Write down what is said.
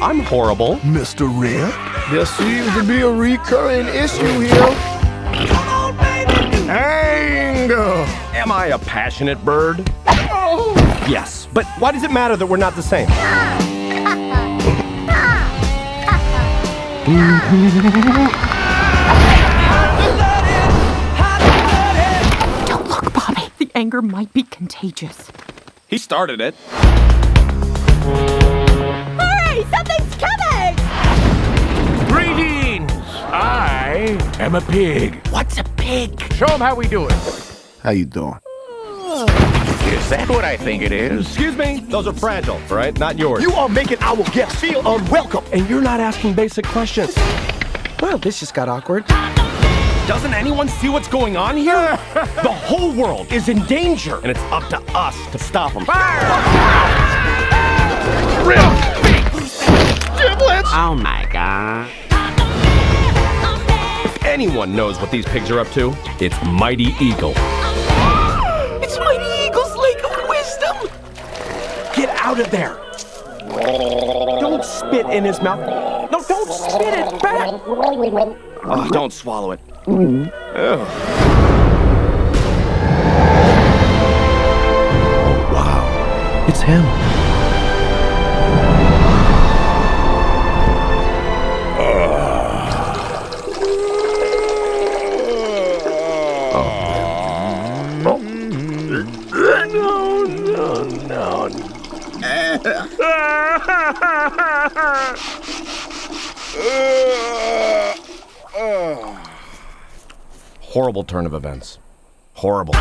I'm horrible. Mr. Red? There seems to be a recurring issue here. Anger! Am I a passionate bird? Yes, but why does it matter that we're not the same? Don't look, Bobby. The anger might be contagious. He started it. Hurry! Something's coming! Greetings! I am a pig. What's a pig? Show them how we do it. How you doing? Is that what I think it is? Excuse me, those are fragile, all right? Not yours. You are making our guests feel unwelcome. And you're not asking basic questions. Well, this just got awkward. Doesn't anyone see what's going on here? The whole world is in danger, and it's up to us to stop them. Giblets! Oh my god. If anyone knows what these pigs are up to, it's Mighty Eagle. It's Mighty Eagle's Lake of Wisdom! Get out of there! Don't spit in his mouth. No, don't spit it back! Oh, don't swallow it. Ugh. Wow, it's him. Horrible turn of events. Horrible.